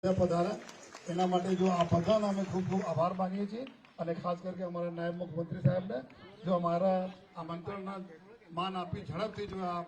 પધારે એના માટે જો આ બધાનો અમે ખૂબ ખૂબ આભાર માનીએ છીએ અને ખાસ કરીને અમારા નાયબ મુખ્યમંત્રી સાહેબને જો અમારા આમંત્રણના માન આપી ઝડપથી જો આ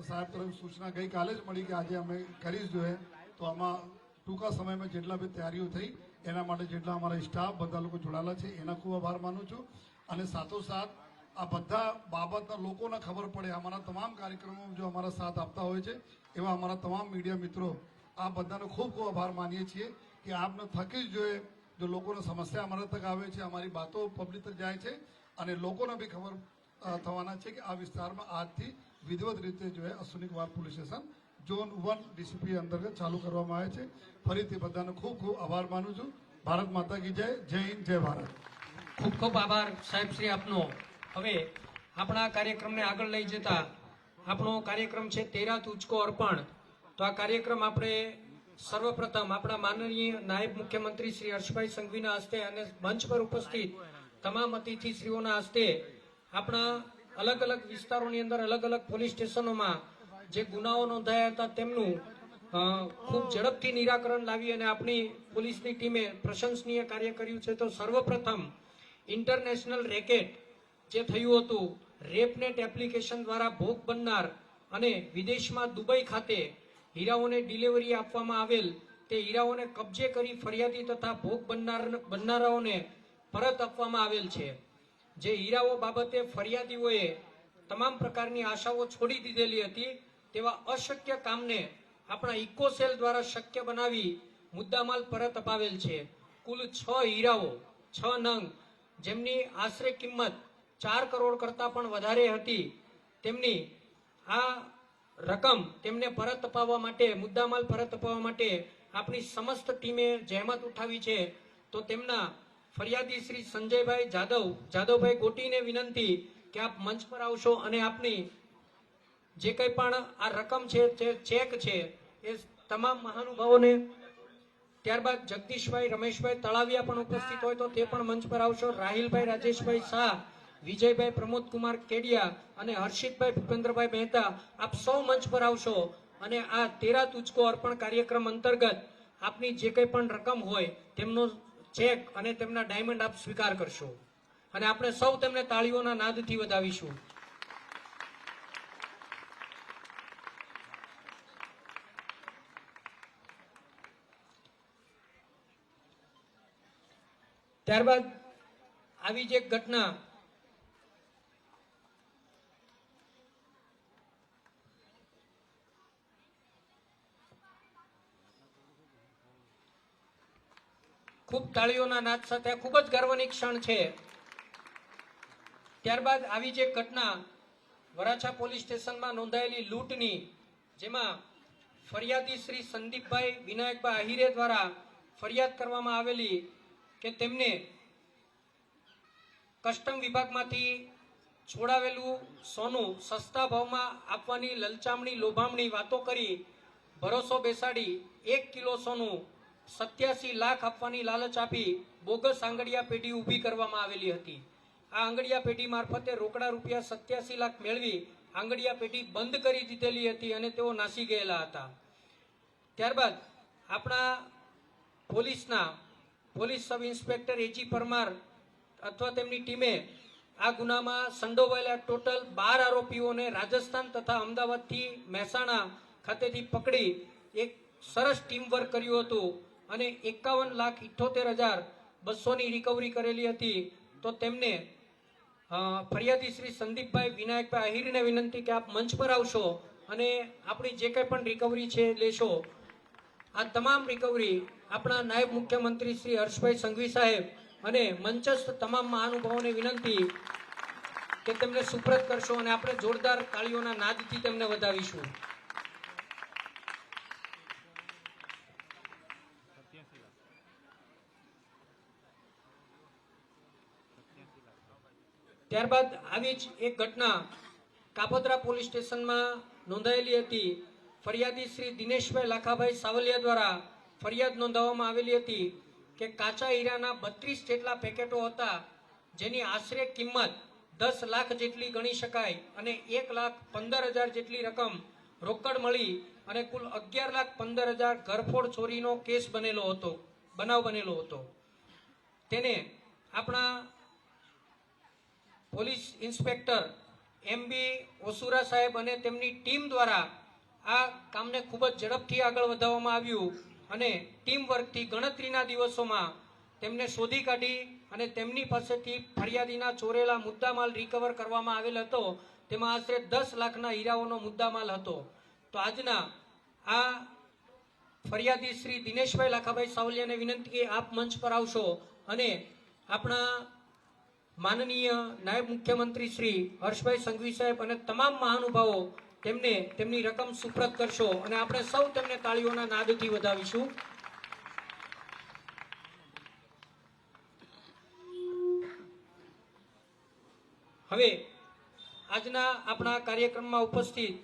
સાહેબ તરફ સૂચના ગઈકાલે જ મળી કે આજે અમે કરીશ જોઈએ તો આમાં ટૂંકા સમયમાં જેટલા બી તૈયારીઓ થઈ એના માટે જેટલા અમારા સ્ટાફ બધા લોકો જોડાયેલા છે એના ખૂબ આભાર માનું છું અને સાથોસાથ આ બધા બાબતના લોકોને ખબર પડે અમારા તમામ કાર્યક્રમો જો અમારા સાથ આપતા હોય છે એવા અમારા તમામ મીડિયા મિત્રો આ બધાનો ખૂબ ખૂબ આભાર માનીએ છીએ કે આપને થકી જ જોઈએ જો લોકોને સમસ્યા અમારા તક આવે છે અમારી બાતો પબ્લિક તક જાય છે અને લોકોને બી ખબર થવાના છે કે આ વિસ્તારમાં આજથી વિધિવત રીતે જો Ashwinikumar police station zone 1 DCP અંતર્ગત ચાલુ કરવામાં આવે છે ફરીથી બધાનો ખૂબ ખૂબ આભાર માનું છું ભારત માતા કી જય જય હિન્દ જય ભારત ખૂબ ખૂબ આભાર સાહેબ શ્રી આપનો હવે આપણા કાર્યક્રમને આગળ લઈ જતા આપણો કાર્યક્રમ છે 13 તુચકો અર્પણ તો આ કાર્યક્રમ આપણે સર્વપ્રથમ આપણા માનનીય નાયબ મુખ્યમંત્રી શ્રી હર્ષભાઈ સંઘવીના હસ્તે અને મંચ પર ઉપસ્થિત તમામ અતિથિશ્રીઓના હસ્તે આપણા અલગ અલગ વિસ્તારોની અંદર અલગ અલગ પોલીસ સ્ટેશનોમાં જે ગુનાઓ નોંધાયા હતા તેમનું ખૂબ ઝડપથી નિરાકરણ લાવી અને આપણી પોલીસની ટીમે પ્રશંસનીય કાર્ય કર્યું છે તો સર્વપ્રથમ ઇન્ટરનેશનલ રેકેટ જે થયું હતું રેપનેટ એપ્લિકેશન દ્વારા ભોગ બનનાર અને વિદેશમાં દુબઈ ખાતે હીરાઓને ડિલિવરી આપવામાં આવેલ તે હીરાઓને કબજે કરી ફરિયાદી તથા ભોગ બનનારાઓને પરત આપવામાં આવેલ છે જે હીરાઓ બાબતે ફરિયાદીઓએ તમામ પ્રકારની આશાઓ છોડી દીધેલી હતી તેવા અશક્ય કામને આપણા ઇકોસેલ દ્વારા શક્ય બનાવી મુદ્દામાલ પરત અપાવેલ છે કુલ 6 હીરાઓ 6 નંગ જેમની આશરે કિંમત 4 કરોડ કરતાં પણ વધારે હતી તેમની આ રકમ તેમને પરત અપાવવા માટે મુદ્દામાલ પરત અપાવવા માટે આપણી સમસ્ત ટીમે જહેમત ઉઠાવી છે તો તેમના ફરિયાદી શ્રી સંજયભાઈ જાદવભાઈ ગોટીને વિનંતી કે આપ મંચ પર આવશો અને આપની જે કંઈ પણ આ રકમ છે જે ચેક છે એ તમામ મહાનુભાવોને ત્યારબાદ જગદીશભાઈ રમેશભાઈ તળાવિયા પણ ઉપસ્થિત હોય તો તે પણ મંચ પર આવશો રાહિલભાઈ રાજેશભાઈ શાહ વિજયભાઈ પ્રમોદકુમાર કેડિયા અને હર્ષિતભાઈ ભૂપેન્દ્રભાઈ મહેતા આપ સૌ મંચ પર આવશો અને આ 13 તુચકો અર્પણ કાર્યક્રમ અંતર્ગત આપની જે કંઈ પણ રકમ હોય તેમનો ચેક અને તેમના ડાયમંડ આપ સ્વીકાર કરશો અને આપણે સૌ તેમને તાળીઓના નાદથી વધાવીશું ત્યારબાદ આવી જ એક ઘટના ખૂબ તાળીઓના નાદ સાથે ખૂબ જ ગર્વની ક્ષણ છે ત્યારબાદ આવી જ એક ઘટના વરાછા પોલીસ સ્ટેશનમાં નોંધાયેલી લૂંટની જેમાં ફરિયાદી શ્રી સંદીપભાઈ વિનાયકભાઈ આહિરે દ્વારા ફરિયાદ કરવામાં આવેલી કે તેમને કસ્ટમ વિભાગમાંથી છોડાવેલું સોનું સસ્તા ભાવમાં આપવાની લલચામણી લોભામણી વાતો કરી ભરોસો બેસાડી 1 કિલો સોનું 87 લાખ આપવાની લાલચ આપી બોગસ આંગડિયા પેઢી ઊભી કરવામાં આવેલી હતી આ આંગડિયા પેઢી મારફતે રોકડા રૂપિયા 87 લાખ મેળવી આંગડિયા પેઢી બંધ કરી દીધેલી હતી અને તેઓ નાસી ગયેલા હતા ત્યારબાદ આપણા પોલીસ સબ ઇન્સ્પેક્ટર એજી પરમાર અથવા તેમની ટીમે આ ગુનામાં સંડોવાયેલા ટોટલ 12 આરોપીઓને રાજસ્થાન તથા અમદાવાદથી મહેસાણા ખાતેથી પકડી એક સરસ ટીમ વર્ક કર્યું હતું અને 51,78,200 ની રિકવરી કરેલી હતી તો તેમને ફરિયાદી શ્રી સંદીપભાઈ વિનાયકભાઈ આહિરને વિનંતી કે આપ મંચ પર આવશો અને આપણી જે કંઈ પણ રિકવરી છે લેશો આ તમામ રિકવરી આપણા નાયબ મુખ્યમંત્રી શ્રી હર્ષભાઈ સંઘવી સાહેબ અને મંચસ્થ તમામ મહાનુભાવોને વિનંતી કે તેમને સુપ્રત કરશો અને આપણે જોરદાર તાળીઓના નાદથી તેમને વધાવીશું ત્યારબાદ આવી જ એક ઘટના કાપોદ્રા પોલીસ સ્ટેશનમાં નોંધાયેલી હતી ફરિયાદી શ્રી દિનેશભાઈ લાખાભાઈ સાવલિયા દ્વારા ફરિયાદ નોંધાવવામાં આવેલી હતી કે કાચા હીરાના 32 જેટલા પેકેટો હતા જેની આશરે કિંમત 10 લાખ જેટલી ગણી શકાય અને 1,15,000 જેટલી રકમ રોકડ મળી અને કુલ 11,15,000 ઘરફોડ ચોરીનો બનાવ બનેલો હતો. તેને આપણા પોલીસ ઇન્સ્પેક્ટર MB ઓસુરા સાહેબ અને તેમની ટીમ દ્વારા આ કામને ખૂબ જ ઝડપથી આગળ વધારવામાં આવ્યું અને ટીમ વર્કથી ગણતરીના દિવસોમાં તેમને શોધી કાઢી અને તેમની પાસેથી ફરિયાદીના ચોરેલા મુદ્દામાલ રિકવર કરવામાં આવેલ હતો. તેમાં આશરે 10 લાખના હીરાઓનો મુદ્દામાલ હતો. તો આજના આ ફરિયાદી શ્રી દિનેશભાઈ લાખાભાઈ સાવલિયાને વિનંતી કે આપ મંચ પર આવશો અને આપણા માનનીય નાયબ મુખ્યમંત્રી શ્રી હર્ષભાઈ સંઘવી સાહેબ અને તમામ મહાનુભાવો તેમને તેમની રકમ સુપ્રત કરશો અને આપણે સૌ તેમને તાળીઓના નાદથી વધાવીશું. હવે આજના આપણા કાર્યક્રમમાં ઉપસ્થિત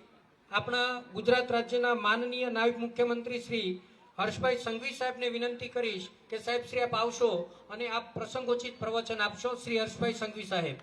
આપણા ગુજરાત રાજ્યના માનનીય નાયબ મુખ્યમંત્રી શ્રી હર્ષભાઈ સંઘવી સાહેબને વિનંતી કરીશ કે સાહેબ શ્રી આપ આવશો અને આપ પ્રસંગોચિત પ્રવચન આપશો. શ્રી હર્ષભાઈ સંઘવી સાહેબ.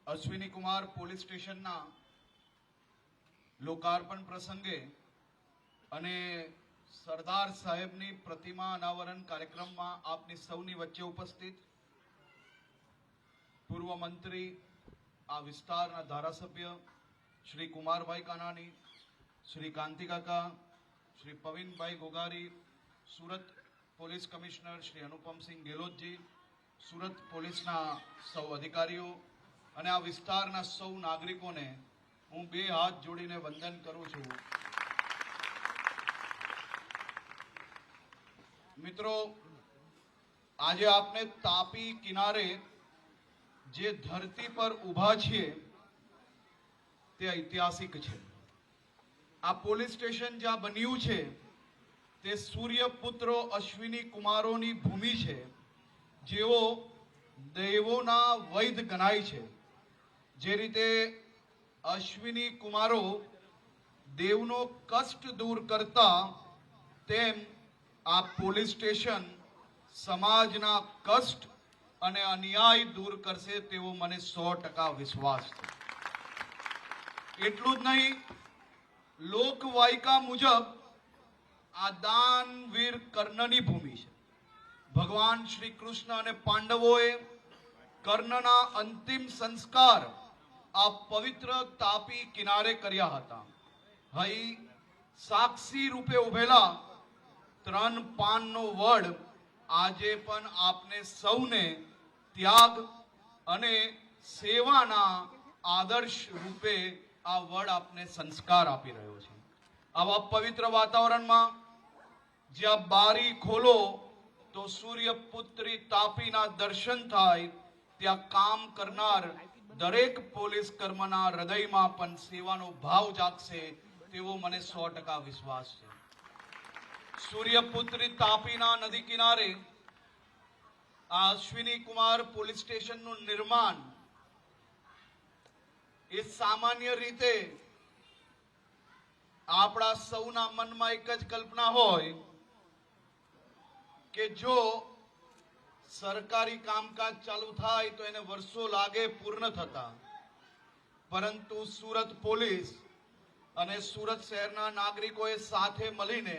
અશ્વિની કુમાર પોલીસ સ્ટેશનના લોકાર્પણ પ્રસંગે અને સરદાર સાહેબની પ્રતિમા અનાવરણ કાર્યક્રમમાં આપની સૌની વચ્ચે ઉપસ્થિત પૂર્વ મંત્રી, આ વિસ્તારના ધારાસભ્ય શ્રી કુમારભાઈ કાનાણી, શ્રી કાંતિકાકા, શ્રી પવિનભાઈ ગોગારી, સુરત પોલીસ કમિશનર શ્રી અનુપમસિંહ ગેહલોતજી, સુરત પોલીસના સૌ અધિકારીઓ અને આ વિસ્તારના સૌ નાગરિકોને હું 2 હાથ જોડીને વંદન કરું છું. મિત્રો, આજે આપને તાપી કિનારે જે ધરતી પર ઊભા છીએ તે ઐતિહાસિક છે. આ પોલીસ સ્ટેશન જ્યાં બન્યું છે તે સૂર્યપુત્રો અશ્વિની કુમારોની ભૂમિ છે, જેઓ દેવોના વૈદ ગણાય છે. જે રીતે અશ્વિની કુમારો દેવનો કષ્ટ દૂર કરતા, તેમ આ પોલીસ સ્ટેશન સમાજના કષ્ટ અને અન્યાય દૂર કરશે તેવો મને 100% વિશ્વાસ છે. એટલું જ નહીં, લોકવાયકા મુજબ આ દાનવીર કર્ણની ભૂમિ છે. ભગવાન શ્રી કૃષ્ણ અને પાંડવોએ કર્ણના અંતિમ સંસ્કાર આ પવિત્ર તાપી કિનારે કર્યા હતા. અહીં સાક્ષી રૂપે ઉભેલા 3 પાનનો વડ આજે પણ આપને સૌને ત્યાગ અને સેવાના આદર્શ રૂપે આ વડ આપને સંસ્કાર આપી રહ્યો છે. આવા પવિત્ર વાતાવરણમાં જ્યાં બારી ખોલો તો સૂર્યપુત્રી તાપીના દર્શન થાય, ત્યાં કામ કરનાર દરેક પોલીસ કર્મના હૃદયમાં પણ સેવાનો ભાવ જાગશે તેવો મને 100% વિશ્વાસ છે. સૂર્યપુત્રી તાપીના નદી કિનારે આ અશ્વિની કુમાર પોલીસ સ્ટેશનનું નિર્માણ એ સામાન્ય રીતે આપણા સૌના મનમાં એક જ કલ્પના હોય કે જો સરકારી કામકાજ ચાલુ થાય તો એને વર્ષો લાગે પૂર્ણ થતા, પરંતુ સુરત પોલીસ અને સુરત શહેરના નાગરિકોએ સાથે મળીને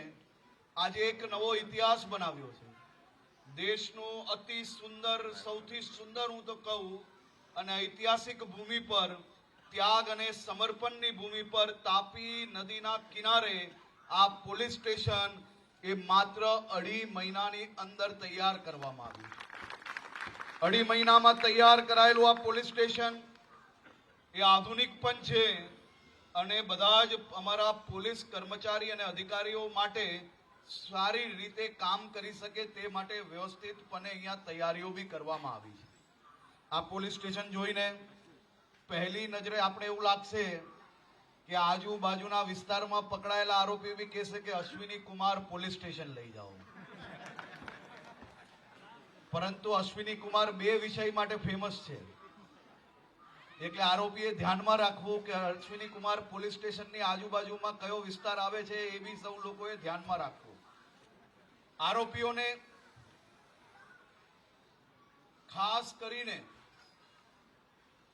આજે એક નવો ઇતિહાસ બનાવ્યો છે. દેશનું અતિ સુંદર, સૌથી સુંદર હું તો કહું, અને ઐતિહાસિક ભૂમિ પર, ત્યાગ અને સમર્પણની ભૂમિ પર તાપી નદીના કિનારે આ પોલીસ સ્ટેશન એ માત્ર 2.5 મહિનાની અંદર તૈયાર કરવામાં આવ્યું. 2.5 મહિનામાં તૈયાર કરાયેલું આ પોલીસ સ્ટેશન એ આધુનિક પણ છે અને બધા જ અમારા પોલીસ કર્મચારી અને અધિકારીઓ માટે સારી રીતે કામ કરી શકે તે માટે વ્યવસ્થિતપણે અહીંયા તૈયારીઓ બી કરવામાં આવી છે. આ પોલીસ સ્ટેશન જોઈને પહેલી નજરે આપણે એવું લાગશે કે આજુબાજુના વિસ્તારમાં પકડાયેલા આરોપી બી કહેશે કે અશ્વિની કુમાર પોલીસ સ્ટેશન લઈ જાઓ. પરંતુ અશ્વિની કુમાર બે વિષય માટે ફેમસ છે, એટલે આરોપીએ ધ્યાનમાં રાખવું કે અશ્વિની કુમાર પોલીસ સ્ટેશનની આજુબાજુમાં કયો વિસ્તાર આવે છે એ બી સૌ લોકોએ ધ્યાનમાં રાખવું. આરોપીઓને ખાસ કરીને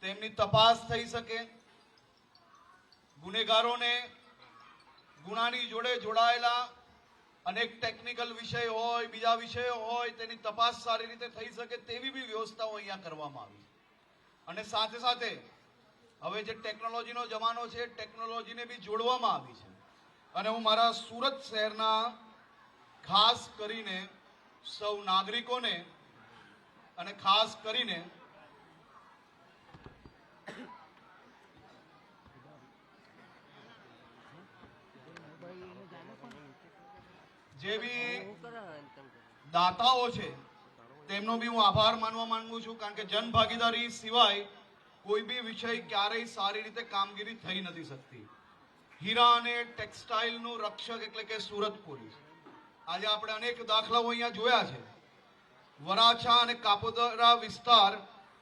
તેમની તપાસ થઈ શકે, ગુનેગારોને ગુનાની જોડે જોડાયેલા અનેક ટેકનિકલ વિષય હોય, બીજા વિષયો હોય, તેની તપાસ સારી રીતે થઈ શકે તેવી બી વ્યવસ્થાઓ અહીંયા કરવામાં આવી. અને સાથે સાથે હવે જે ટેકનોલોજીનો જમાનો છે, ટેકનોલોજીને બી જોડવામાં આવી છે. અને હું મારા સુરત શહેરના ખાસ કરીને સૌ નાગરિકોને અને ખાસ કરીને જે બી દાતાઓ છે તેમનો બી હું આભાર માનવા માંગુ છું, કારણ કે જન ભાગીદારી સિવાય કોઈ બી વિષય ક્યારેય સારી રીતે કામગીરી થઈ નથી શકતી. હીરા અને ટેક્સટાઇલનું રક્ષક એટલે કે સુરત પોલીસ. આજે આપણે અનેક દાખલાઓ અહીંયા જોયા છે. વરાછા અને કાપોદ્રા વિસ્તાર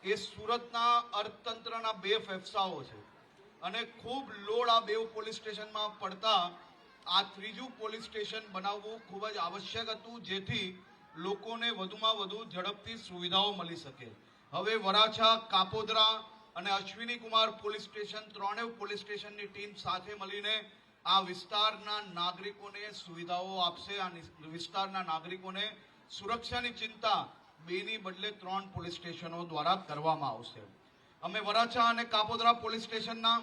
એ સુરતના અર્થતંત્રના બે ફેફસાઓ છે અને ખૂબ લોડ આ બે પોલીસ સ્ટેશનમાં પડતા આ ત્રીજું પોલીસ સ્ટેશન બનાવવું ખૂબ જ આવશ્યક હતું, જેથી લોકોને વધુમાં વધુ ઝડપથી સુવિધાઓ મળી શકે. હવે વરાછા, કાપોદ્રા અને અશ્વિની કુમાર પોલીસ સ્ટેશન, ત્રણેય પોલીસ સ્ટેશનની ટીમ સાથે મળીને આ વિસ્તારના નાગરિકોને સુવિધાઓ આપશે. આ વિસ્તારના નાગરિકોને સુરક્ષાની ચિંતા બેની બદલે 3 પોલીસ સ્ટેશનો દ્વારા કરવામાં આવશે. અમે વરાછા અને કાપોદ્રા પોલીસ સ્ટેશનના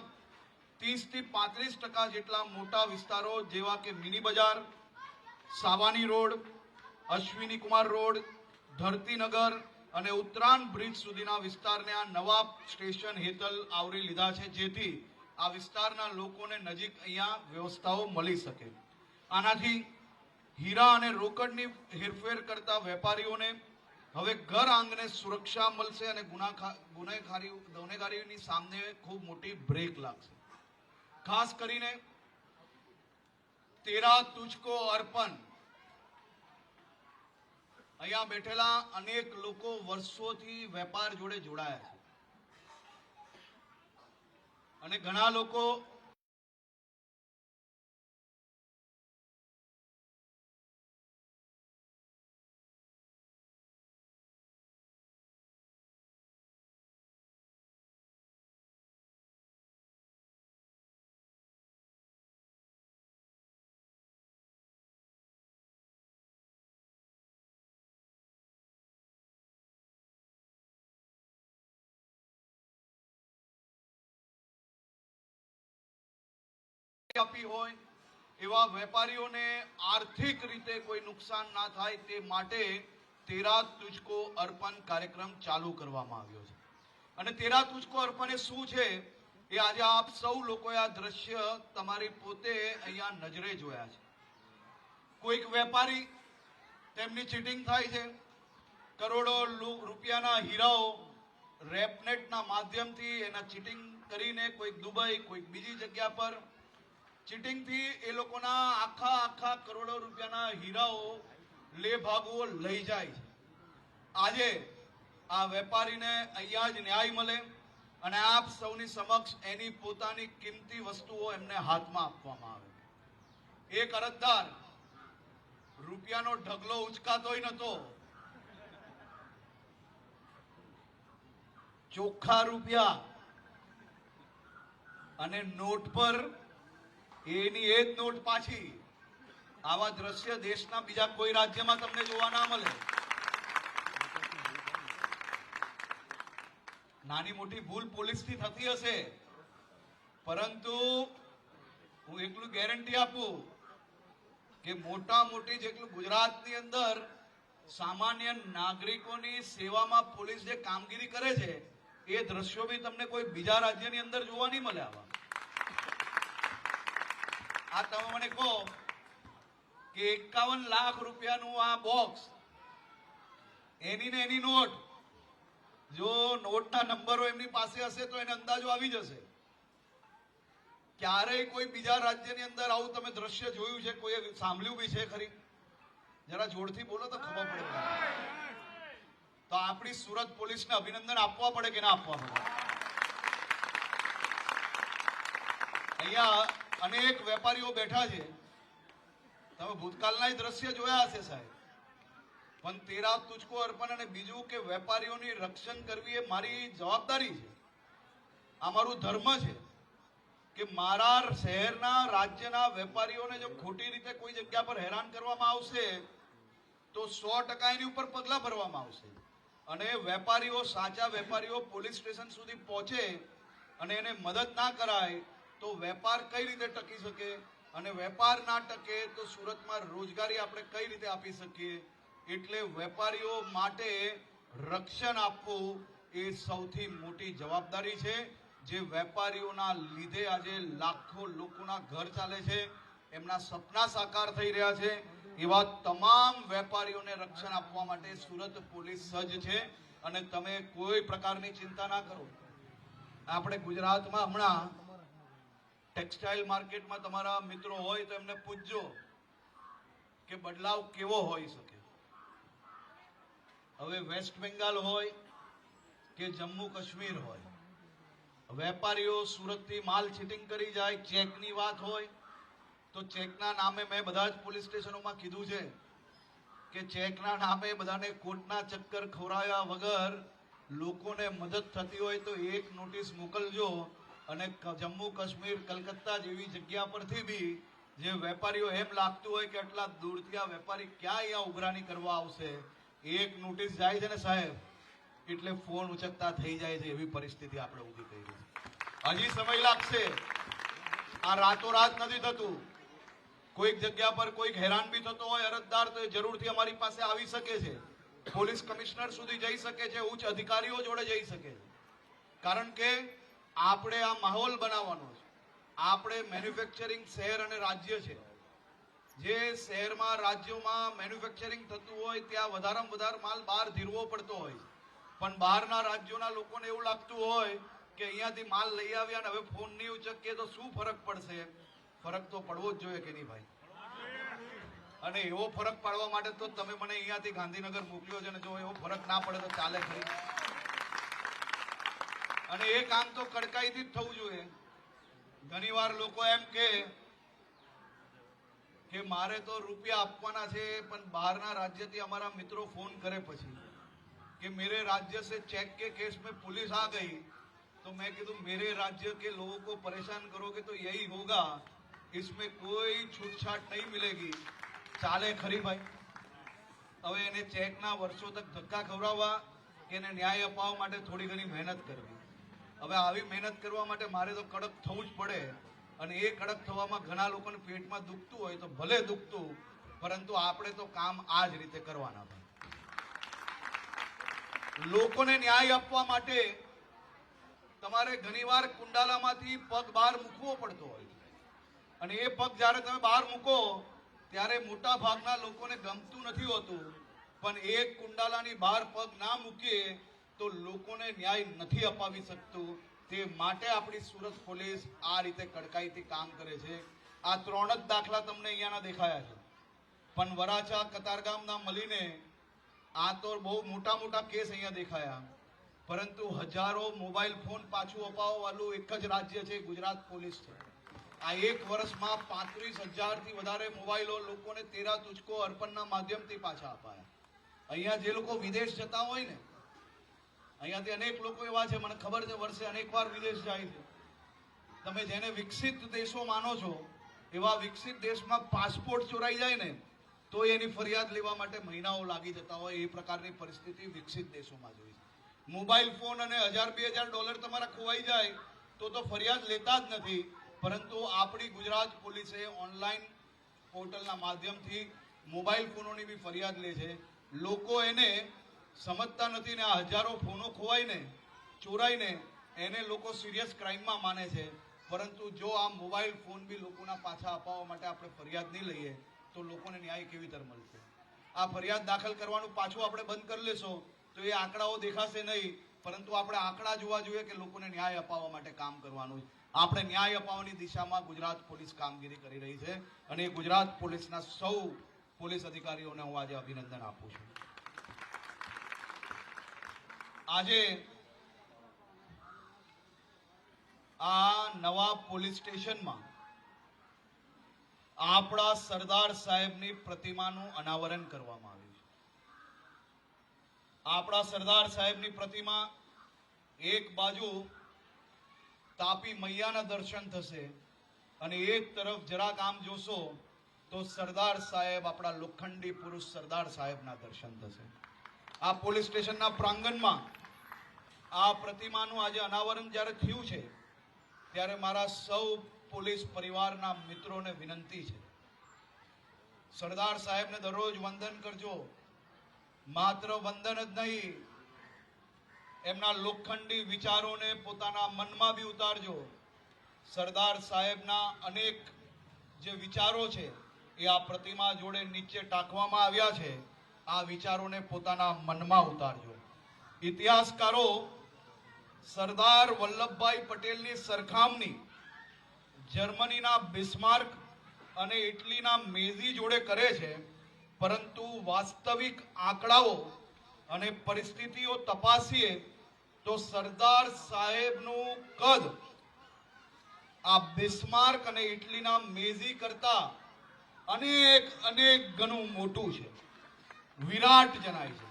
30 થી 35% જેટલા મોટા વિસ્તારો જેવા કે મિની બજાર, સાવાની રોડ, અશ્વિની કુમાર રોડ, ધરતીનગર અને ઉત્તરાયણ બ્રિજ સુધીના વિસ્તારને આ નવા સ્ટેશન હેઠળ આવરી લીધા છે, જેથી આ વિસ્તારના લોકોને નજીક અહીંયા વ્યવસ્થાઓ મળી શકે. આનાથી હીરા અને રોકડની હેરફેર કરતા વેપારીઓને હવે ઘર આંગણે સુરક્ષા મળશે અને ગુનેગારીની સામે ખૂબ મોટી બ્રેક લાગશે. ખાસ કરીને તેરા તુજકો અર્પણ, અહીંયા બેઠેલા અનેક લોકો વર્ષોથી વેપાર જોડે જોડાયા છે અને ઘણા લોકો આપી હોય એવા વેપારીઓને આર્થિક રીતે કોઈ નુકસાન ના થાય તે માટે તેરા તુજકો અર્પણ કાર્યક્રમ ચાલુ કરવામાં આવ્યો છે. અને તેરા તુજકો અર્પણ એ શું છે એ આજે આપ સૌ લોકોએ આ દ્રશ્ય તમારી પોતે અહીંયા નજરે જોયા છે. કોઈક વેપારી તેમની ચીટિંગ થાય છે, કરોડો રૂપિયાના હીરાઓ રેપનેટના માધ્યમથી એના ચીટિંગ કરીને કોઈક દુબઈ, કોઈક બીજી જગ્યા પર ચીટિંગથી એ લોકોના આખા કરોડો રૂપિયાના હીરાઓ લેભાગુઓ લઈ જાય છે. આજે આ વેપારીને અહીંયા જ ન્યાય મળે અને આપ સૌની સમક્ષ એની પોતાની કિંમતી વસ્તુઓ એમને હાથમાં આપવામાં આવે. એક અરજદાર રૂપિયાનો ઢગલો ઉચકાતોય નતો, ચોખ્ખા રૂપિયા અને નોટ પર એની એ જ નોટ પાછી. આવા દ્રશ્ય દેશના બીજા કોઈ રાજ્યમાં તમને જોવા ના મળે. નાની મોટી ભૂલ પોલીસથી થતી હશે, પરંતુ હું એટલું ગેરંટી આપું કે મોટા મોટી જેટલું ગુજરાતની અંદર સામાન્ય નાગરિકોની સેવામાં પોલીસ જે કામગીરી કરે છે એ દ્રશ્યો બી તમને કોઈ બીજા રાજ્યની અંદર જોવા નહીં મળે. આ તમે મને કહો કે 51 લાખ રૂપિયાનું આ બોક્સ, એની ને એની નોટ, જો નોટના નંબરો એમની પાસે હશે તો એને અંદાજો આવી જશે. ક્યારેય કોઈ બીજા રાજ્યની અંદર આવું તમે દ્રશ્ય જોયું છે? કોઈ સાંભળ્યું બી છે ખરી? જરા જોરથી બોલો તો ખબર પડે. તો આપણી સુરત પોલીસને અભિનંદન આપવા પડે કે ના આપવા પડે? અહીંયા અનેક વેપારીઓ બેઠા છે, તમે ભૂતકાળના દ્રશ્ય જોયા હશે સાહેબ, પણ તેરા તુજકો અર્પણ અને બીજું કે વેપારીઓની રક્ષણ કરવી એ મારી જવાબદારી છે, આ મારું ધર્મ છે કે મારા શહેરના રાજ્યના વેપારીઓને જો ખોટી રીતે કોઈ જગ્યા પર હેરાન કરવામાં આવશે તો 100% એની ઉપર પગલાં ભરવામાં આવશે. અને વેપારીઓ, સાચા વેપારીઓ પોલીસ સ્ટેશન સુધી પહોંચે અને એને મદદ ના કરાય તો વેપાર કઈ રીતે ટકી શકે, અને વેપાર ના ટકે તો સુરતમાં રોજગારી આપણે કઈ રીતે આપી શકીએ. એટલે વેપારીઓ માટે રક્ષણ આપવું એ સૌથી મોટી જવાબદારી છે. જે વેપારીઓના લીધે આજે લાખો લોકોના ઘર ચાલે છે, એમના સપના સાકાર થઈ રહ્યા છે, એવા તમામ વેપારીઓને રક્ષણ આપવા માટે સુરત પોલીસ સજ્જ છે. અને તમે કોઈ પ્રકારની ચિંતા ના કરો. આપણે ગુજરાતમાં હમણાં ટેક્સટાઇલ માર્કેટમાં તમારા મિત્રો હોય તો એમને પૂછજો કે બદલાવ કેવો હોઈ શકે. હવે વેસ્ટ બેંગાલ હોય કે જમ્મુ કાશ્મીર હોય, વેપારીઓ સુરતથી માલ ચીટિંગ કરી જાય. ચેકની વાત હોય તો ચેકના નામે મેં બધા જ પોલીસ સ્ટેશનોમાં કીધું છે કે ચેકના નામે બધાને કોર્ટના ચક્કર ખવડાવ્યા વગર લોકોને મદદ થતી હોય તો એક નોટિસ મોકલજો. અને જમ્મુ કાશ્મીર, કલકત્તા જેવી જગ્યા પરથી બી જે વેપારીઓ એમ લાગતું હોય કે આટલા દૂરથી આ વેપારી ક્યાં અહીંયા ઉઘરાણી કરવા આવશે, એક નોટિસ જાય છે ને સાહેબ એટલે ફોન ઉચકતા થઈ જાય છે. એવી પરિસ્થિતિ આપણે ઊભી કરી છે. હજી સમય લાગશે, આ રાતોરાત નથી થતું. કોઈક જગ્યા પર કોઈક હેરાન બી થતો હોય અરજદાર તો એ જરૂરથી અમારી પાસે આવી શકે છે, પોલીસ કમિશનર સુધી જઈ શકે છે, ઉચ્ચ અધિકારીઓ જોડે જઈ શકે છે. કારણ કે આપણે આ માહોલ બનાવવાનો છે. આપણે મેન્યુફેક્ચરિંગ શહેર અને રાજ્ય છે. જે શહેરમાં, રાજ્યોમાં મેન્યુફેક્ચરિંગ થતું હોય ત્યાં વધારેમાં વધારે માલ બહાર ધીરવો પડતો હોય, પણ બહારના રાજ્યોના લોકોને એવું લાગતું હોય કે અહીંયાથી માલ લઈ આવ્યા ને હવે ફોન નહીં ઉચકીએ તો શું ફરક પડશે. ફરક તો પડવો જ જોઈએ કે નહીં ભાઈ? અને એવો ફરક પાડવા માટે તો તમે મને અહીંયાથી ગાંધીનગર મોકલ્યો છે, ને જો એવો ફરક ના પડે તો ચાલે ખરી. અને એ કામ તો કડકાઈથી જ થવું જોઈએ. ઘણીવાર લોકો એમ કે મારે તો રૂપિયા આપવાના છે, પણ બહારના રાજ્યથી અમારા મિત્રો ફોન કરે પછી कि मेरे राज्य से चेक के केस में पुलिस आ गई, तो मैं कीधु मेरे राज्य के लोगों को परेशान करोगे तो यही होगा, इसमें कोई छूटछाट नहीं मिलेगी. चाले खरी भाई? હવે એને ચેકના વર્ષો તક ધક્કા ખવડાવવા કે એને ન્યાય અપાવવા માટે થોડી ઘણી મહેનત કરવી. હવે આવી મહેનત કરવા માટે મારે તો કડક થવું જ પડે. અને એ કડક થવામાં ઘણા લોકોને પેટમાં દુખતું હોય તો ભલે દુખતું, પરંતુ આપણે તો કામ આ જ રીતે કરવાના. લોકોને ન્યાય આપવા માટે તમારે ઘણીવાર કુંડાલામાંથી પગ બહાર મૂકવો પડતો હોય, અને એ પગ જ્યારે તમે બહાર મૂકો ત્યારે મોટા ભાગના લોકોને ગમતું નથી હોતું. પણ એક કુંડાલાની બહાર પગ ના મૂકીએ તો લોકોને ન્યાય નથી અપાવી શકતું. તે માટે આપણી સુરત પોલીસ આ રીતે કડકાઈથી કામ કરે છે. આ 3 જ દાખલા તમને અહીંયાના દેખાયા છે, પણ વરાછા, કતારગામના મળીને આ તો બહુ મોટા મોટા કેસ અહીંયા દેખાયા. પરંતુ હજારો મોબાઈલ ફોન પાછું અપાવવા વાળું એક જ રાજ્ય છે, ગુજરાત પોલીસ છે. આ એક વર્ષમાં 35,000થી વધારે મોબાઈલો લોકોને તેરા તુજકો અર્પણના માધ્યમથી પાછા અપાયા. અહીંયા જે લોકો વિદેશ જતા હોય ને, અહીંયાથી અનેક લોકો એવા છે, મને ખબર છે, વર્ષે અનેક વાર વિદેશ જાય છે. તમે જેને વિકસિત દેશો માનો છો, એવા વિકસિત દેશમાં પાસપોર્ટ ચોરાઈ જાય ને તો એની ફરિયાદ લેવા માટે મહિનાઓ લાગી જતા હોય. એ પ્રકારની પરિસ્થિતિ વિકસિત દેશોમાં જોઈ છે. મોબાઈલ ફોન અને $1000-2,000 તમારા ખોવાઈ જાય તો ફરિયાદ લેતા જ નથી. પરંતુ આપણી ગુજરાત પોલીસે ઓનલાઈન પોર્ટલના માધ્યમથી મોબાઈલ ફોનોની બી ફરિયાદ લે છે. લોકો એને સમજતા નથી ને આ હજારો ફોનો ખોવાઈને, ચોરાઈને એને લોકો સિરિયસ ક્રાઇમમાં માને છે. પરંતુ જો આ મોબાઈલ ફોન બી લોકોના પાછા અપાવવા માટે આપણે ફરિયાદ નહીં લઈએ તો લોકોને ન્યાય કેવી રીતે મળશે? આ ફરિયાદ દાખલ કરવાનું પાછું આપણે બંધ કરી લેશો તો એ આંકડાઓ દેખાશે નહીં, પરંતુ આપણે આંકડા જોવા જોઈએ કે લોકોને ન્યાય અપાવવા માટે કામ કરવાનું. આપણે ન્યાય અપાવવાની દિશામાં ગુજરાત પોલીસ કામગીરી કરી રહી છે, અને ગુજરાત પોલીસના સૌ પોલીસ અધિકારીઓને હું આજે અભિનંદન આપું છું. આજે આ નવા પોલીસ સ્ટેશનમાં આપણા સરદાર સાહેબની પ્રતિમાનું અનાવરણ કરવામાં આવ્યું છે. આપણા સરદાર સાહેબની પ્રતિમા એક બાજુ તાપી મૈયાના દર્શન થશે અને એક તરફ જરાક આમ જોશો તો સરદાર સાહેબ, આપણા લોખંડી પુરુષ સરદાર સાહેબના દર્શન થશે. આ પોલીસ સ્ટેશનના પ્રાંગણમાં આ પ્રતિમાનું આજે અનાવરણ જ્યારે થયું છે ત્યારે મારા સૌ પોલીસ પરિવારના મિત્રોને વિનંતી છે, સરદાર સાહેબને દરરોજ વંદન કરજો. માત્ર વંદન જ નહીં, એમના લોખંડી વિચારોને પોતાના મનમાં બી ઉતારજો. સરદાર સાહેબના અનેક જે વિચારો છે એ આ પ્રતિમા જોડે નીચે ટાંકવામાં આવ્યા છે. આ વિચારોને પોતાના મનમાં ઉતારજો. ઇતિહાસકારો સરદાર વલ્લભભાઈ પટેલની સરખામણી જર્મનીના બિસ્માર્ક અને ઇટલીના મેઝી જોડે કરે છે, પરંતુ વાસ્તવિક આંકડાઓ અને પરિસ્થિતિઓ તપાસીએ તો સરદાર સાહેબનું કદ આ બિસ્માર્ક અને ઇટલીના મેઝી કરતા અનેક ગણું મોટું છે, વિરાટ જણાય છે.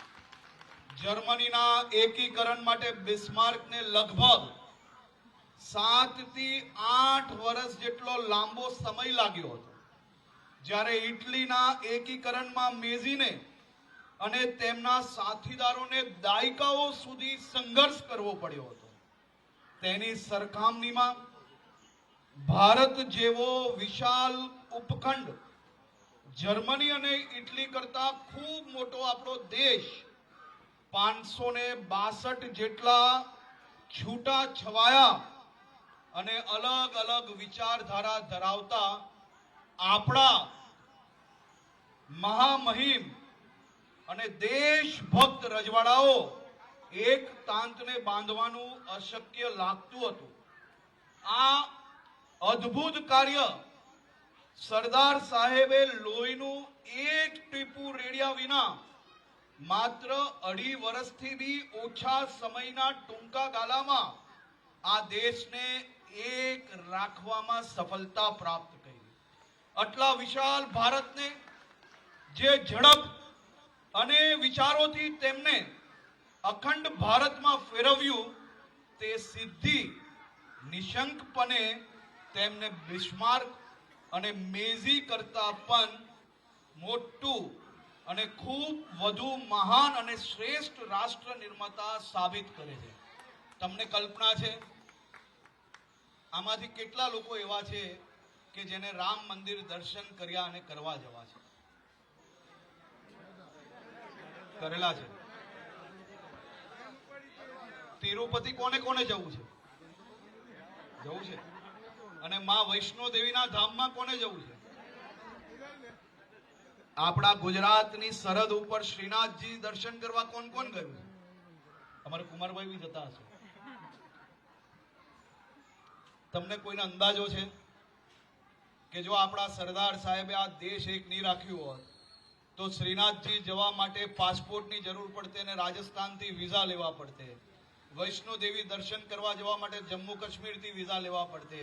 જર્મનીના એકીકરણ માટે બિસ્માર્કને લગભગ 7 થી 8 વર્ષ જેટલો લાંબો સમય લાગ્યો હતો, જ્યારે ઇટલીના એકીકરણમાં મેઝીને અને તેમના સાથીદારોને દાયકાઓ સુધી સંઘર્ષ કરવો પડ્યો હતો. તેની સરખામણીમાં ભારત જેવો વિશાળ ઉપખંડ જર્મની અને ઇટલી કરતા ખૂબ મોટો આપણો દેશ 562 જેટલા છૂટા છવાયા અને અલગ અલગ વિચારધારા ધરાવતા આપણા મહામહિમ અને દેશભક્ત રજવાડાઓ એક તાંતને બાંધવાનું અશક્ય લાગતું હતું. આ અદ્ભુત કાર્ય સરદાર સાહેબે લોહીનું એક ટીપું રેડ્યા વિના માત્ર 2.5 વર્ષથી બી ઓછા સમયના ટૂંકા ગાળામાં આ દેશને એક રાખવામાં સફળતા પ્રાપ્ત કરી. આટલા વિશાળ ભારતને જે ઝડપ અને વિચારોથી તેમને અખંડ ભારતમાં ફેરવ્યું, તે સિદ્ધિ નિશંકપણે તેમને બિસ્માર્ક અને મેઝી કરતા પણ મોટું અને ખૂબ વધુ મહાન અને શ્રેષ્ઠ રાષ્ટ્ર નિર્માતા સાબિત કરે છે. તમને કલ્પના છે આમાંથી કેટલા લોકો એવા છે કે જેને રામ મંદિર દર્શન કર્યા અને કરવા જવા છે? કરેલા છે. તિરુપતિ કોને કોને જવું છે? જવું છે. અને માં વૈષ્ણો દેવીના ધામમાં કોને જવું છે? આપણા ગુજરાતની સરહદ ઉપર શ્રીનાથજી દર્શન કરવા કોણ કોણ ગયું છે? અમારે કુમારભાઈ બી જતા હશે. તમને કોઈને અંદાજો છે કે જો આપણા સરદાર સાહેબે આ દેશ એક નહીં રાખ્યું હોત તો શ્રીનાથજી જવા માટે પાસપોર્ટની જરૂર પડતે અને રાજસ્થાનથી વિઝા લેવા પડતે, વૈષ્ણો દેવી દર્શન કરવા જવા માટે જમ્મુ કાશ્મીરથી વિઝા લેવા પડતે,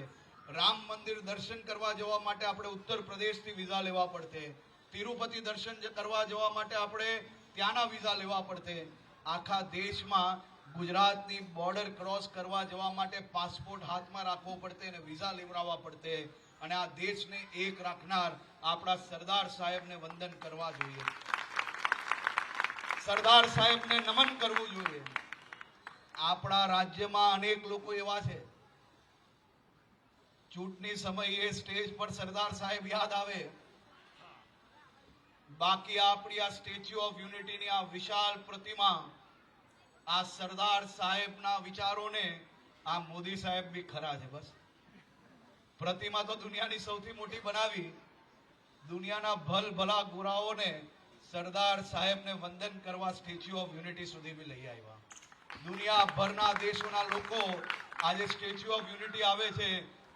રામ મંદિર દર્શન કરવા જવા માટે આપણે ઉત્તર પ્રદેશથી વિઝા લેવા પડતે, તિરુપતિ દર્શન કરવા જવા માટે આપણે ત્યાંના વિઝા લેવા પડતે. આખા દેશમાં ગુજરાતની બોર્ડર ક્રોસ કરવા જવા માટે પાસપોર્ટ હાથમાં રાખવો પડતે અને વિઝા લેવડાવવા પડતે. અને આ દેશને એક રાખનાર આપણા સરદાર સાહેબને વંદન કરવા જોઈએ, સરદાર સાહેબને નમન કરવું જોઈએ. આપણા રાજ્યમાં અનેક લોકો એવા છે, ચૂંટણી સમયે સ્ટેજ પર સરદાર સાહેબ યાદ આવે, બાકી આપણી આ સ્ટેચ્યુ ઓફ યુનિટીની આ વિશાળ પ્રતિમા આ સરદાર સાહેબના વિચારોને આ મોદી સાહેબ બી ખરા છે. બસ પ્રતિમા તો દુનિયાની સૌથી મોટી બનાવી, દુનિયાના ભલભલા ગોરાઓને સરદાર સાહેબને વંદન કરવા સ્ટેચ્યુ ઓફ યુનિટી સુધી બી લઈ આવ્યા. દુનિયાભરના દેશોના લોકો આજે સ્ટેચ્યુ ઓફ યુનિટી આવે છે.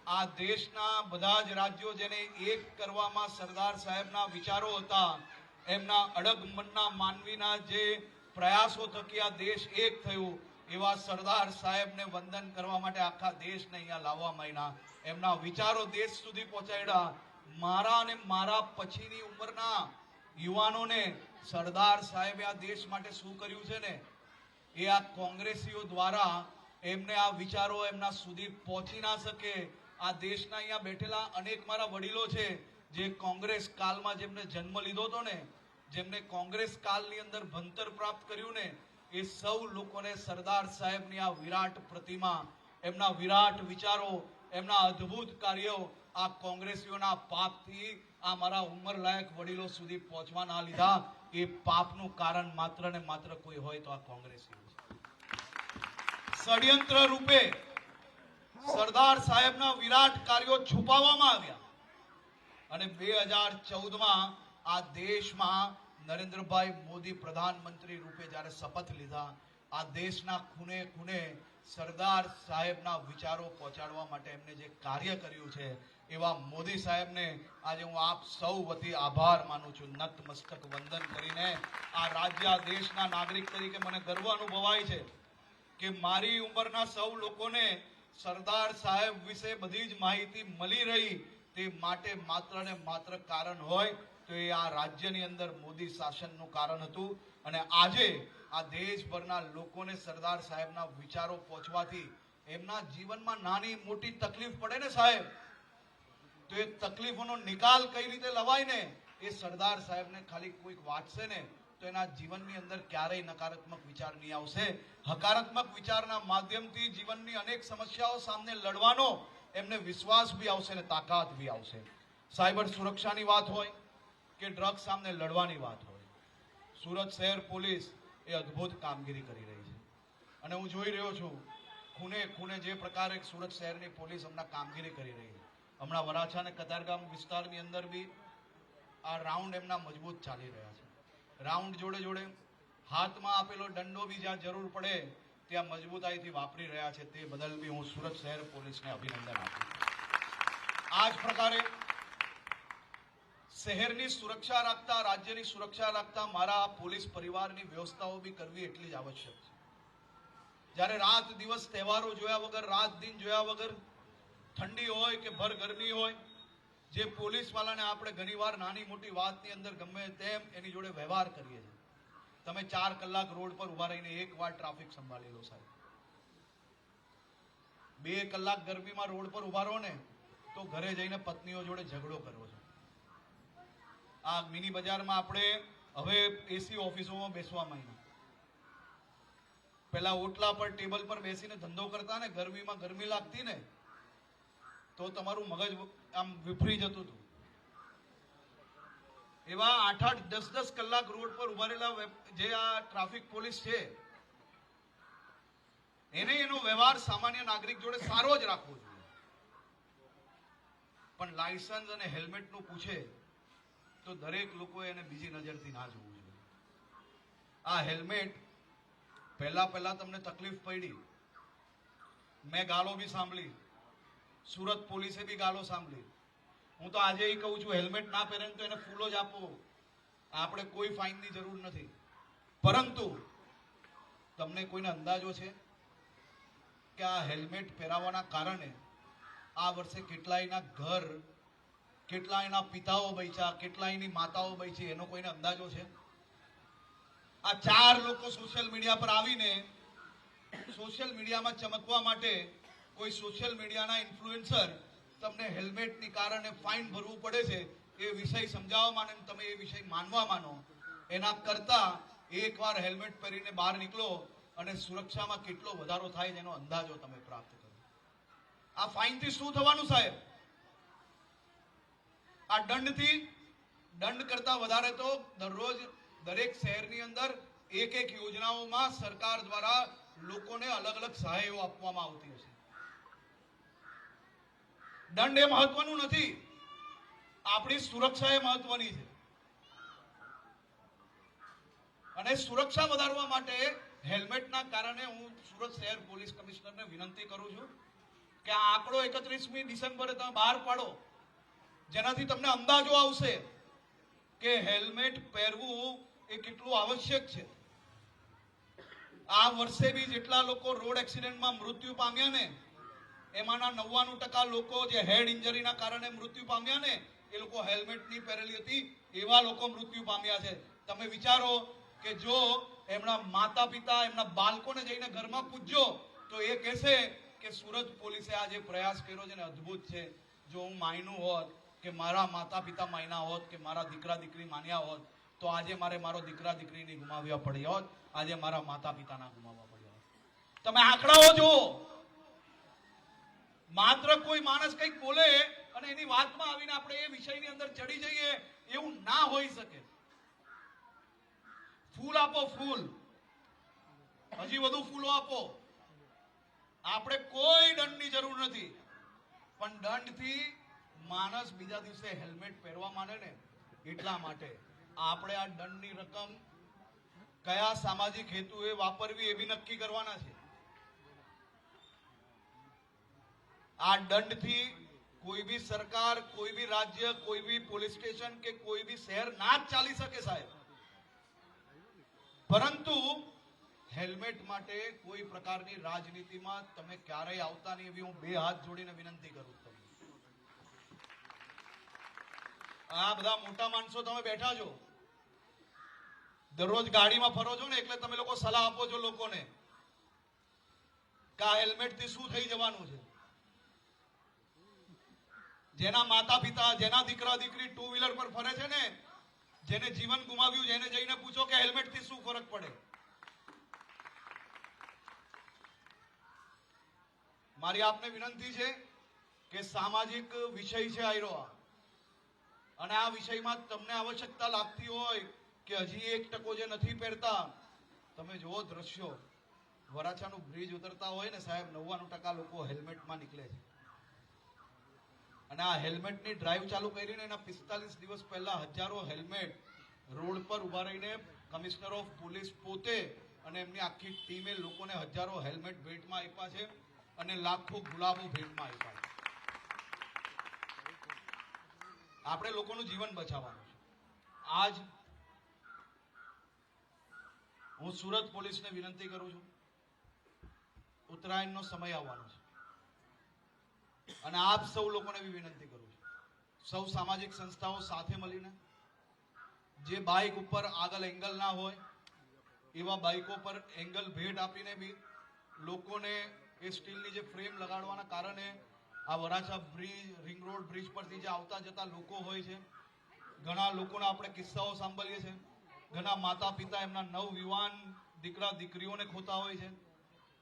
આ દેશના બધા જ રાજ્યો જેને એક કરવામાં સરદાર સાહેબના વિચારો હતા, એમના અડગ મનના માનવીના જે પ્રયાસો થકી આ દેશ એક થયું, એવા સરદાર સાહેબને વંદન કરવા માટે આખા દેશને અહીંયા લાવવા માંડ્યા, એમના વિચારો દેશ સુધી પહોંચાડ્યા. મારા અને મારા પછીની ઉંમરના યુવાનોને સરદાર સાહેબે આ દેશ માટે શું કર્યું છે ને, એ આ કોંગ્રેસીઓ દ્વારા એમને આ વિચારો એમના સુધી પહોંચી ના શકે. આ દેશના અહીંયા બેઠેલા અનેક મારા વડીલો છે જે કોંગ્રેસ કાળમાં જેમને જન્મ લીધો હતો ને, જેમને કોંગ્રેસ કાળની અંદર ભણતર પ્રાપ્ત કર્યું ને, એ સૌ લોકોને સરદાર સાહેબની આ વિરાટ પ્રતિમા, એમના વિરાટ વિચારો, એમના અદ્ભુત કાર્યો આ કોંગ્રેસીઓના પાપથી આ મારા ઉંમરલાયક વડીલો સુધી પહોંચવા ના લીધા. એ પાપનું કારણ માત્ર ને માત્ર કોઈ હોય તો આ કોંગ્રેસીઓ છે. ષડયંત્ર રૂપે સરદાર સાહેબના વિરાટ કાર્યો છુપાવવામાં આવ્યા અને 2014માં આ દેશમાં નરેન્દ્રભાઈ મોદી પ્રધાનમંત્રી રૂપે જ્યારે શપથ લીધા, આ દેશના ખૂણે ખૂણે સરદાર સાહેબના વિચારો પહોંચાડવા માટે એમને જે કાર્ય કર્યું છે, એવા મોદી સાહેબને આજે હું આપ સૌ વતી આભાર માનું છું. નતમસ્તક વંદન કરીને આ રાજ્ય, આ દેશના નાગરિક તરીકે મને ગર્વ અનુભવાય છે કે મારી ઉંમરના સૌ લોકોને સરદાર સાહેબ વિશે બધી જ માહિતી મળી રહી. તે માટે માત્ર ને માત્ર કારણ હોય તો એ આ રાજ્યની અંદર મોદી શાસનનું કારણ હતું. અને આજે આ દેશભરના લોકોને સરદાર સાહેબના વિચારો પહોંચવાથી એમના જીવનમાં નાની મોટી તકલીફ પડે ને સાહેબ, તો એ તકલીફોનો નિકાલ કઈ રીતે લવાય ને, એ સરદાર સાહેબને ખાલી કોઈક વાંચશે ને તો એના જીવનની અંદર ક્યારેય નકારાત્મક વિચાર નહીં આવશે. હકારાત્મક વિચારના માધ્યમથી જીવનની અનેક સમસ્યાઓ સામે લડવાનો એમને વિશ્વાસ બી આવશે ને તાકાત બી આવશે. સાયબર સુરક્ષાની વાત હોય કે ડ્રગ્સ સામે લડવાની વાત હોય, સુરત શહેર પોલીસ એ અદ્ભુત કામગીરી કરી રહી છે. અને હું જોઈ રહ્યો છું ખૂણે ખૂણે જે પ્રકારે સુરત શહેરની પોલીસ હમણાં કામગીરી કરી રહી છે. હમણાં વરાછા અને કતારગામ વિસ્તારની અંદર બી આ રાઉન્ડ એમના મજબૂત ચાલી રહ્યા છે. રાઉન્ડ જોડે જોડે હાથમાં આપેલો દંડો બી જ્યાં જરૂર પડે ત્યાં મજબૂતાઈથી વાપરી રહ્યા છે. તે બદલ બી હું સુરત શહેર પોલીસને અભિનંદન આપું. આ જ પ્રકારે શહેરની સુરક્ષા રાખતા, રાજ્યની સુરક્ષા રાખતા મારા પોલીસ પરિવારની વ્યવસ્થાઓ બી કરવી એટલી જ આવશ્યક છે. જ્યારે રાત દિવસ તહેવારો જોયા વગર, રાત દિન જોયા વગર, ઠંડી હોય કે ભર ગરમી હોય, જે પોલીસ વાળાને આપણે ઘણીવાર નાની મોટી વાતની અંદર ગમે તેમ એની જોડે વ્યવહાર કરીએ છીએ. તમે 4 કલાક રોડ પર ઉભા રહીને એક વાર ટ્રાફિક સંભાળી લો સાહેબ. 2 કલાક ગરમીમાં રોડ પર ઉભા રહો ને તો ઘરે જઈને પત્નીઓ જોડે ઝઘડો કરવો છે. આ મિની બજારમાં આપણે હવે એસી ઓફિસોમાં બેસવા માંડ્યા. પેલા ઓટલા પર ટેબલ પર બેસીને ધંધો કરતા ને, ગરમીમાં ગરમી લાગતી ને તો તમારું મગજ આમ વિફરી જતું હતું. એવા 8-8, 10-10 કલાક રોડ પર ઉભા રહેલા જે આ ટ્રાફિક પોલીસ છે એને એનો વ્યવહાર સામાન્ય નાગરિક જોડે સારો જ રાખવો જોઈએ. પણ લાયસન્સ અને હેલ્મેટ નું પૂછે તો દરેક લોકો એને બીજી નજરથી ના જોવું જોઈએ. આ હેલ્મેટ પહેલા તમને તકલીફ પડી, મેં ગાળો બી સાંભળી, સુરત પોલીસે બી ગાળો સાંભળી. હું તો આજે કહું છું હેલ્મેટ ના પહેરે તો એને ફૂલો જ આપો, આપણે કોઈ ફાઇનની જરૂર નથી. પરંતુ તમને કોઈને અંદાજો છે કે આ હેલ્મેટ પહેરાવવાના કારણે આ વર્ષે કેટલાયના ઘર, કેટલાયના પિતાઓ બચ્યા, કેટલાયની માતાઓ બચી, એનો કોઈને અંદાજો છે? આ 4 લોકો સોશિયલ મીડિયા પર આવીને સોશિયલ મીડિયામાં ચમકવા માટે, કોઈ સોશિયલ મીડિયાના ઇન્ફ્લુએન્સર તમને હેલ્મેટની કારણે ફાઇન ભરવું પડે છે એ વિષય સમજાવવા માંડે, તમે એ વિષય માનવા માનો, એના કરતા એકવાર હેલ્મેટ પહેરીને બહાર નીકળો અને સુરક્ષામાં કેટલો વધારો થાય જેનો અંદાજો તમે પ્રાપ્ત કરો. આ ફાઇનથી શું થવાનું સાહેબ? આ દંડ કરતા વધારે તો દરરોજ દરેક શહેરની અંદર એક યોજનાઓમાં સરકાર દ્વારા લોકોને અલગ અલગ સહાયો આપવામાં આવતી હશે. દંડ એ મહત્વનું નથી, આપણી સુરક્ષા એ મહત્વની છે. અને સુરક્ષા વધારવા માટે હેલ્મેટના કારણે હું સુરત શહેર પોલીસ કમિશનરને વિનંતી કરું છું કે આ આંકડો 31મી ડિસેમ્બરે તમે બહાર પાડો, જેનાથી તમને અંદાજો આવશે કે હેલ્મેટ પહેરવું એ કેટલું આવશ્યક છે. આ વર્ષે બી જેટલા લોકો રોડ એક્સિડન્ટમાં મૃત્યુ પામ્યા ને એમાંના 99% લોકો જે હેડ ઇન્જરીના કારણે મૃત્યુ પામ્યા ને એ લોકો હેલ્મેટ નહીં પહેરેલી હતી એવા લોકો મૃત્યુ પામ્યા છે. તમે વિચારો કે જો એમના માતા પિતા એમના બાળકોને જઈને ઘરમાં પૂછજો તો એ કહેશે કે સુરત પોલીસે આ જે પ્રયાસ કર્યો છે ને અદ્ભુત છે. જો હું માયનું હોત કે મારા માતા પિતા માયના હોત કે મારા દીકરા દીકરી માન્યા હોત તો આજે મારે મારો દીકરા દીકરીને ગુમાવ્યા પડી હોત, આજે મારા માતા પિતાના ગુમાવવા પડ્યા હોત. તમે આંકડાઓ જુઓ. માત્ર કોઈ માણસ કંઈક બોલે અને એની વાતમાં આવીને આપણે એ વિષયની અંદર ચડી જઈએ એવું ના હોઈ શકે. ફૂલ આપો, ફૂલ, હજી વધુ ફૂલો આપો. આપણે કોઈ દંડની જરૂર નથી, પણ દંડથી માણસ બીજા દિવસે હેલ્મેટ પહેરવા માંડે ને એટલા માટે આપણે આ દંડની રકમ કયા સામાજિક હેતુએ વાપરવી એ બી નક્કી કરવાના છે. આ દંડથી કોઈ બી સરકાર, કોઈ બી રાજ્ય, કોઈ બી પોલીસ સ્ટેશન કે કોઈ બી શહેર ના જ ચાલી શકે સાહેબ. પરંતુ હેલ્મેટ માટે કોઈ પ્રકારની રાજનીતિમાં તમે ક્યારેય આવતા નહીં એવી હું બે હાથ જોડીને વિનંતી કરું છું. આ બધા મોટા માણસો તમે બેઠા છો, દરરોજ ગાડીમાં ફરો છો ને એટલે તમે લોકો સલાહ આપો છો લોકોને કે આ હેલ્મેટ થી શું થઈ જવાનું છે. જેના માતા પિતા, જેના દીકરા દીકરી ટુ વ્હીલર પર ફરે છે ને, જેને જીવન ગુમાવ્યું, જેને જઈને પૂછો કે હેલ્મેટ થી શું ફરક પડે. મારી આપને વિનંતી છે કે સામાજિક વિષય છે આયરો, અને આ વિષયમાં તમને આવશ્યકતા લાગતી હોય કે હજી 1% જે નથી પહેરતા, તમે જુઓ દ્રશ્યો, વરાછાનું બ્રિજ ઉતરતા હોય ને સાહેબ, 99% લોકો હેલ્મેટમાં નીકળે છે. અને આ હેલ્મેટની ડ્રાઈવ ચાલુ કરીને એના 45 દિવસ પહેલા હજારો હેલ્મેટ રોડ પર ઉભા રહીને કમિશનર ઓફ પોલીસ પોતે અને એમની આખી ટીમે લોકોને હજારો હેલ્મેટ ભેટમાં આપ્યા છે અને લાખો ગુલાબો ભેટમાં આપ્યા છે. આપણે લોકોનું જીવન બચાવવાનું છે. આજ હું સુરત પોલીસને વિનંતી કરું છું, ઉત્તરાયણનો સમય આવવાનો છે અને આપ સૌ લોકોને બી વિનંતી કરું છું, સૌ સામાજિક સંસ્થાઓ સાથે મળીને જે બાઇક ઉપર આગળ એંગલ ના હોય એવા બાઇકો પર એંગલ ભેટ આપીને બી લોકોને એ સ્ટીલની જે ફ્રેમ લગાડવાના કારણે આ Varachha bridge, ring road bridge પરથી જે આવતા જતા લોકો હોય છે, ઘણા લોકોના આપણે કિસ્સાઓ સાંભળીએ છીએ, ઘણા માતા પિતા એમના નવયુવાન દીકરા દીકરીઓને ખોતા હોય છે.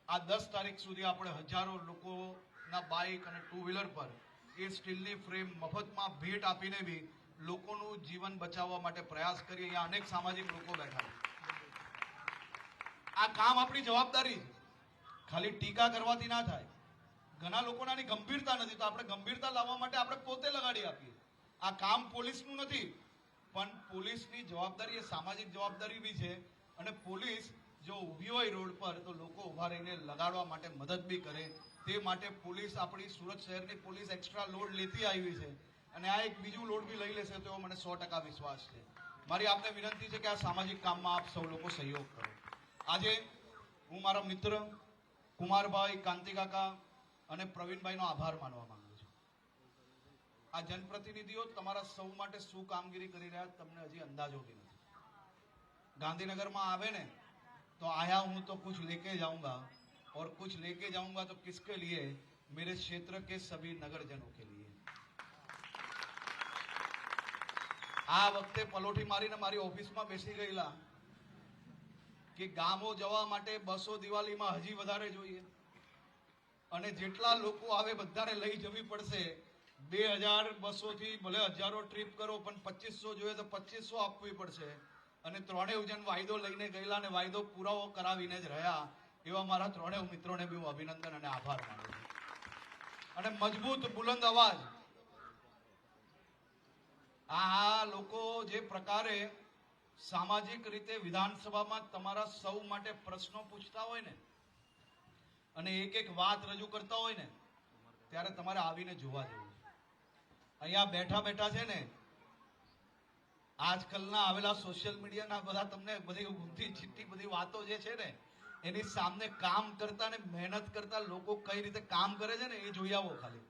આ 10 તારીખ સુધી આપણે હજારો લોકોના બાઇક અને ટુ વ્હીલર પર એ સ્ટીલની ફ્રેમ મફતમાં ભેટ આપીને બી લોકોનું જીવન બચાવવા માટે પ્રયાસ કરીએ. અહીંયા અનેક સામાજિક લોકો બેઠા છે. આ કામ આપણી જવાબદારી છે, ખાલી ટીકા કરવાથી ના થાય. ઘણા લોકોના ગંભીરતા નથી, તો આપણે ગંભીરતા લાવવા માટે આપણે પોતે લગાડી આપીએ. આ કામ પોલીસનું નથી, પણ પોલીસની જવાબદારી એ સામાજિક જવાબદારી બી છે. અને પોલીસ જો ઊભી હોય રોડ પર તો લોકો ઊભા રહીને લગાડવા માટે મદદ બી કરે. તે માટે પોલીસ, આપણી સુરત શહેરની પોલીસ એક્સ્ટ્રા લોડ લેતી આવી છે અને આ એક બીજું લોડ બી લઈ લેશે તો મને 100% વિશ્વાસ છે. મારી આપને વિનંતી છે કે આ સામાજિક કામમાં આપ સૌ લોકો સહયોગ કરો. આજે હું મારા મિત્ર કુમારભાઈ, કાંતિકાકા અને પ્રવીણભાઈનો આભાર માનવા માંગુ છું. આ જનપ્રતિનિધિઓ તમારા સૌ માટે શું કામગીરી કરી રહ્યા તમને હજી અંદાજો બી નથી. ગાંધીનગરમાં આવે ને तो आया हूं तो कुछ लेके जाऊंगा और कुछ लेके जाऊंगा तो किसके लिए, मेरे क्षेत्र के सभी नगरजनों के लिए. આ વખતે પલોઠી મારીને મારી ઓફિસમાં બેસી ગયેલા કે ગામો જવા માટે બસો દિવાળીમાં હજી વધારે જોઈએ અને જેટલા લોકો આવે બધાને લઈ જવી પડશે. 2200 થી ભલે હજારો ટ્રીપ કરો પણ 2500 જોઈએ તો 2500 આપવી પડશે. અને ત્રણેય જણ વાયદો લઈને ગયેલા અને વાયદો પુરાવો કરાવીને જ રહ્યા. એવા મારા ત્રણેય મિત્રોને બી હું અભિનંદન અને આભાર માનું છું. અને મજબૂત બુલંદ અવાજ, આ લોકો જે પ્રકારે સામાજિક રીતે વિધાનસભામાં તમારા સૌ માટે પ્રશ્નો પૂછતા હોય ને અને એક એક વાત રજૂ કરતા હોય ને ત્યારે તમારે આવીને જોવા જેવું છે. અહીંયા બેઠા બેઠા છે ને આજકાલના આવેલા સોશિયલ મીડિયાના બધા તમને બધી ઊંધી છીટી બધી વાતો જે છે ને એની સામે કામ કરતા ને મહેનત કરતા લોકો કઈ રીતે કામ કરે છે ને એ જોઈ આવો ખાલી.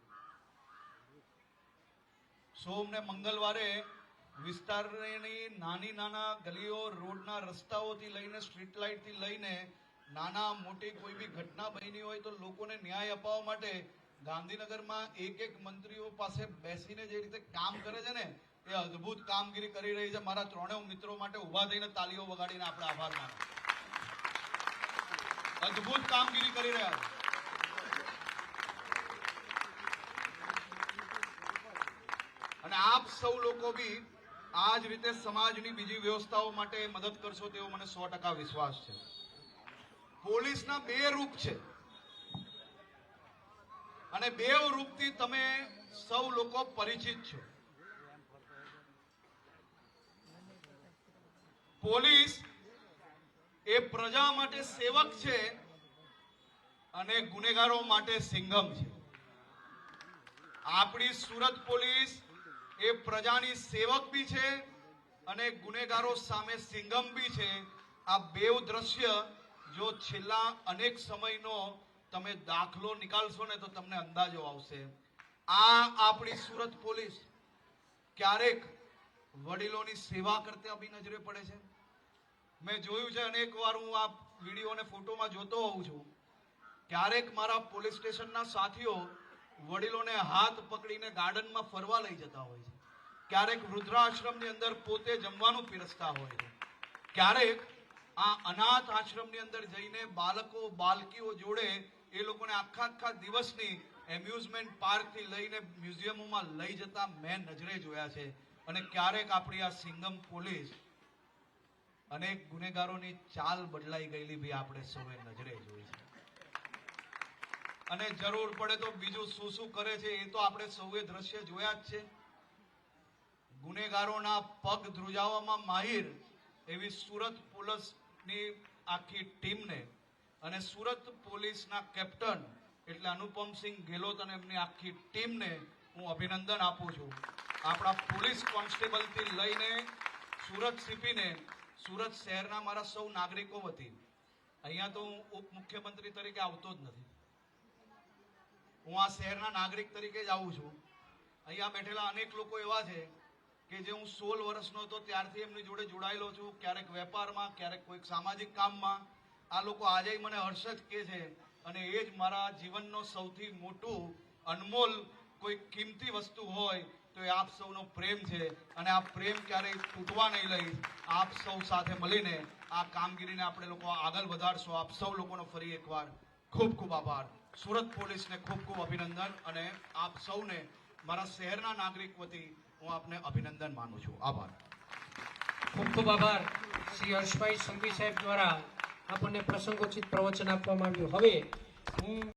સોમ ને મંગળવારે વિસ્તારની નાની નાના ગલીઓ, રોડના રસ્તાઓથી લઈને સ્ટ્રીટ લાઇટથી લઈને નાના મોટી કોઈ બી ઘટના બની હોય તો લોકોને ન્યાય અપાવવા માટે ગાંધીનગરમાં એક મંત્રીઓ પાસે બેસીને જે રીતે કામ કરે છે ને એ અદ્ભુત કામગીરી કરી રહી છે. મારા ત્રણેય મિત્રો માટે ઉભા થઈને તાલીઓ વગાડીને આપણે આભાર માનો. અદ્ભુત કામગીરી કરી રહ્યા છે. અને આપ સૌ લોકો બી આ જ રીતે સમાજની બીજી વ્યવસ્થાઓ માટે મદદ કરશો તેવો મને 100% વિશ્વાસ છે. પોલીસના 2 રૂપ છે અને 2 રૂપથી તમે સૌ લોકો પરિચિત છો. પોલીસ એ પ્રજા માટે સેવક છે અને ગુનેગારો માટે સિંઘમ છે. આપણી સુરત પોલીસ એ પ્રજાની સેવક બી છે અને ગુનેગારો સામે સિંઘમ બી છે. આ 2 દ્રશ્ય જો છેલ્લા અનેક સમયનો તમે દાખલો નીકાળશો ને તો તમને અંદાજો આવશે. આ આપણી સુરત પોલીસ ક્યારેક વડીલોની સેવા કરતા બી નજરે પડે છે. મેં જોયું છે અનેક વાર, હું આ વિડીયો અને ફોટોમાં જોતો હોઉં છું, ક્યારેક મારા પોલીસ સ્ટેશનના સાથીઓ વડીલોને હાથ પકડીને ગાર્ડનમાં ફરવા લઈ જતા હોય છે. ક્યારેક વૃદ્ધાશ્રમની અંદર પોતે જમવાનું પીરસતા હોય છે. ક્યારેક આ અનાથ આશ્રમની અંદર જઈને બાળકો બાળકીઓ જોડે એ લોકોને આખા દિવસની એમ્યુઝમેન્ટ પાર્કથી લઈને મ્યુઝિયમોમાં લઈ જતા મેં નજરે જોયા છે. અને ક્યારેક આપણી આ સિંઘમ પોલીસ અનેક ગુનેગારોની ચાલ બદલાઈ ગયેલી બી આપણે સૌએ નજરે જોઈ છે. અને જરૂર પડે તો બીજું શું કરે છે એ તો આપણે સૌએ દ્રશ્ય જોયા જ છે. ગુનેગારોના પગ ધ્રુજાવવામાં માહિર એવી સુરત પોલીસની આખી ટીમને અને સુરત પોલીસના કેપ્ટન એટલે અનુપમસિંહ ગેહલોત અને એમની આખી ટીમને હું અભિનંદન આપું છું. આપણા પોલીસ કોન્સ્ટેબલથી લઈને સુરત સીપીને સુરત શહેરના મારા સૌ નાગરિકો વતી અહીંયા તો હું ઉપમુખ્યમંત્રી તરીકે આવતો જ નથી, હું આ શહેરના નાગરિક તરીકે જ આવું છું. અહીંયા બેઠેલા અનેક લોકો એવા છે કે જે હું 16 વર્ષનો હતો ત્યારથી એમની જોડે જોડાયેલો છું, ક્યારેક વેપારમાં, ક્યારેક કોઈક સામાજિક કામમાં. આ લોકો આજે મને હર્ષદ કહે છે અને એ જ મારા જીવનનો સૌથી મોટું અનમોલ કોઈ કિંમતી વસ્તુ હોય તો એ આપ સૌનો પ્રેમ છે. અને આ પ્રેમ ક્યારેય તૂટવા નહીં લઈ. આપ સૌ સાથે મળીને આ કામગીરીને આપણે લોકો આગળ વધારશો. આપ સૌ લોકોનો ફરી એકવાર ખૂબ ખૂબ આભાર. સુરત પોલીસને ખૂબ ખૂબ અભિનંદન અને આપ સૌને મારા શહેરના નાગરિક વતી હું આપને અભિનંદન માનું છું. આભાર. ખૂબ ખૂબ આભાર. શ્રી હર્ષભાઈ સંઘવી સાહેબ દ્વારા આપણને પ્રસંગોચિત પ્રવચન આપવામાં આવ્યું. હવે હું